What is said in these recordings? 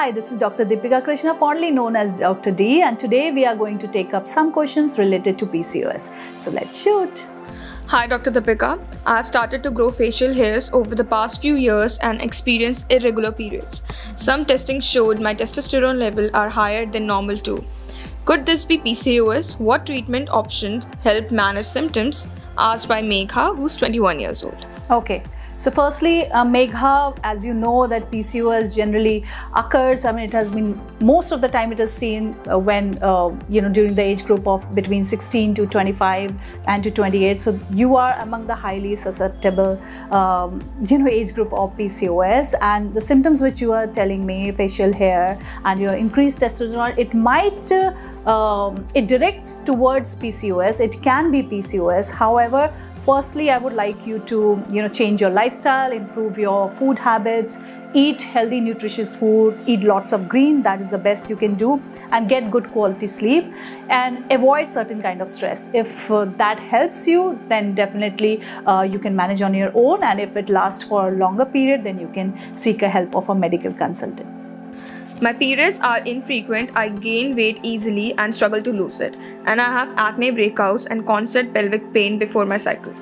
Hi, this is Dr. Deepika Krishna, fondly known as Dr. D, and today we are going to take up some questions related to PCOS. So let's shoot. Hi Dr. Deepika. I have started to grow facial hairs over the past few years and experience irregular periods. Some testing showed my testosterone level are higher than normal too. Could this be PCOS? What treatment options help manage symptoms? Asked by Megha, who's 21 years old. Okay. So firstly, Megha, as you know that PCOS generally occurs, it has been, most of the time it is seen when, during the age group of between 16 to 25 and to 28. So you are among the highly susceptible, age group of PCOS, and the symptoms which you are telling me, facial hair and your increased testosterone, it might, it directs towards PCOS. It can be PCOS. However, firstly, I would like you to, change your lifestyle, improve your food habits, eat healthy, nutritious food, eat lots of green, that is the best you can do, and get good quality sleep and avoid certain kind of stress. If that helps you, then definitely you can manage on your own, and if it lasts for a longer period, then you can seek a help of a medical consultant. My periods are infrequent, I gain weight easily and struggle to lose it, and I have acne breakouts and constant pelvic pain before my cycle.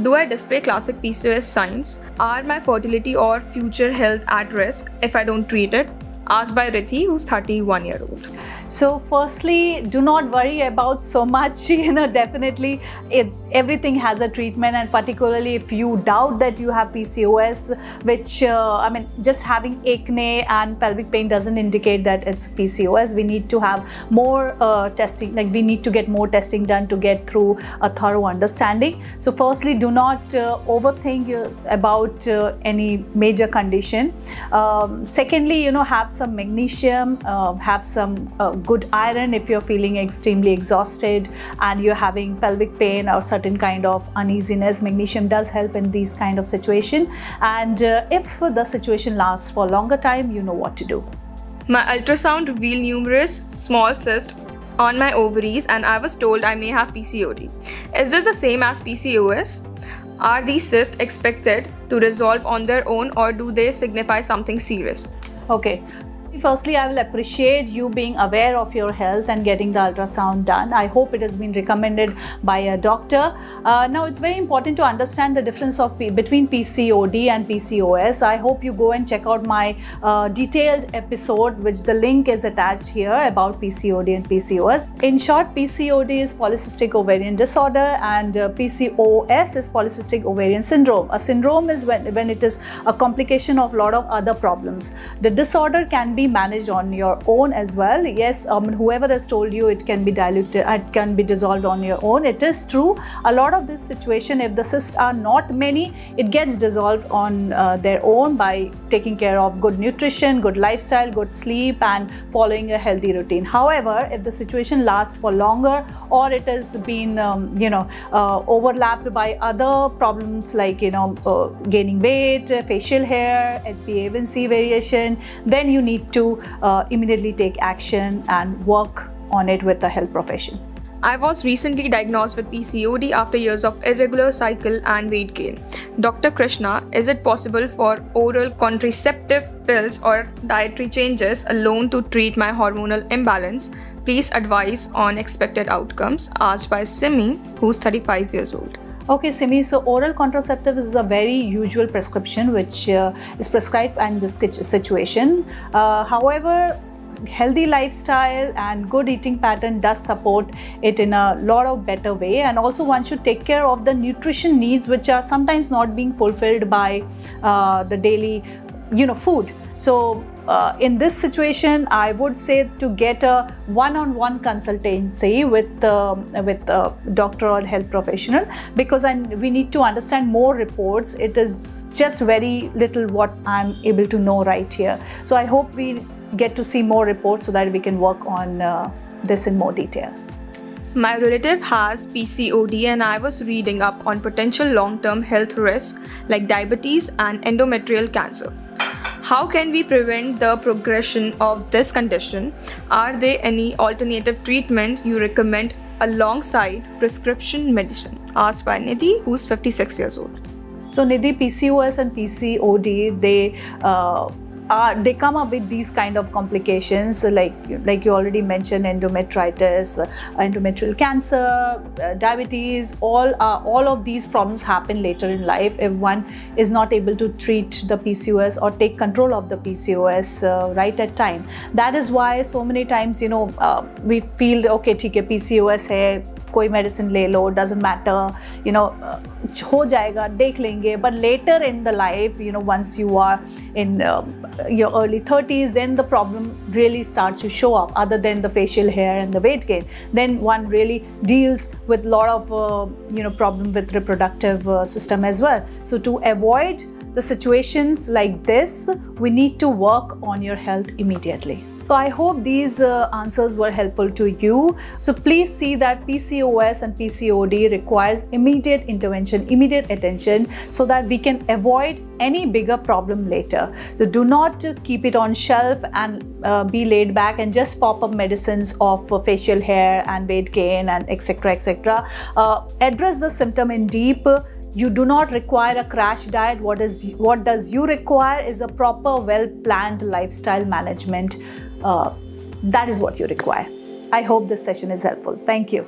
Do I display classic PCOS signs? Are my fertility or future health at risk if I don't treat it? Asked by Rithi, who's 31-year-old. So firstly, do not worry about so much, definitely everything has a treatment, and particularly if you doubt that you have PCOS, which, just having acne and pelvic pain doesn't indicate that it's PCOS. We need to have more testing, we need to get more testing done to get through a thorough understanding. So firstly, do not overthink about any major condition. Secondly, have some magnesium, have some good iron if you're feeling extremely exhausted and you're having pelvic pain or certain kind of uneasiness. Magnesium does help in these kind of situation, and if the situation lasts for a longer time, you know what to do. My ultrasound revealed numerous small cysts on my ovaries, and I was told I may have PCOD. Is this the same as PCOS? Are these cysts expected to resolve on their own, or do they signify something serious? Okay. Firstly, I will appreciate you being aware of your health and getting the ultrasound done. I hope it has been recommended by a doctor. Now, it's very important to understand the difference between PCOD and PCOS. I hope you go and check out my detailed episode, which the link is attached here, about PCOD and PCOS. In short, PCOD is polycystic ovarian disorder, and PCOS is polycystic ovarian syndrome. A syndrome is when it is a complication of a lot of other problems. The disorder can be managed on your own as well. Yes, whoever has told you it can be diluted, it can be dissolved on your own, it is true. A lot of this situation, if the cysts are not many, it gets dissolved on their own by taking care of good nutrition, good lifestyle, good sleep, and following a healthy routine. However, if the situation lasts for longer, or it has been overlapped by other problems like gaining weight, facial hair, HbA1c variation, then you need to immediately take action and work on it with the health profession. I was recently diagnosed with PCOD after years of irregular cycle and weight gain. Dr. Krishna, is it possible for oral contraceptive pills or dietary changes alone to treat my hormonal imbalance? Please advise on expected outcomes. Asked by Simi, who's 35 years old. Okay, Simi, so oral contraceptive is a very usual prescription which is prescribed in this situation. However, healthy lifestyle and good eating pattern does support it in a lot of better way, and also one should take care of the nutrition needs which are sometimes not being fulfilled by the daily food. So in this situation, I would say to get a one-on-one consultancy with a doctor or health professional, because we need to understand more reports. It is just very little what I'm able to know right here. So I hope we get to see more reports so that we can work on this in more detail. My relative has PCOD, and I was reading up on potential long-term health risks like diabetes and endometrial cancer. How can we prevent the progression of this condition? Are there any alternative treatment you recommend alongside prescription medicine? Asked by Nidhi, who's 56 years old. So Nidhi, PCOS and PCOD, they they come up with these kind of complications like you already mentioned, endometritis, endometrial cancer, diabetes. All of these problems happen later in life if one is not able to treat the PCOS or take control of the PCOS right at time. That is why so many times we feel okay, ठीक है, PCOS है, कोई medicine ले लो, doesn't matter, हो जाएगा, देख लेंगे. But later in the life, once you are in your early 30s, then the problem really starts to show up, other than the facial hair and the weight gain. Then one really deals with a lot of problem with reproductive system as well. So to avoid the situations like this, we need to work on your health immediately. So I hope these answers were helpful to you. So please see that PCOS and PCOD requires immediate intervention, immediate attention, so that we can avoid any bigger problem later. So do not keep it on shelf and be laid back and just pop up medicines of facial hair and weight gain and etc. etc. Address the symptom in deep. You do not require a crash diet. What does you require is a proper, well-planned lifestyle management. That is what you require. I hope this session is helpful. Thank you.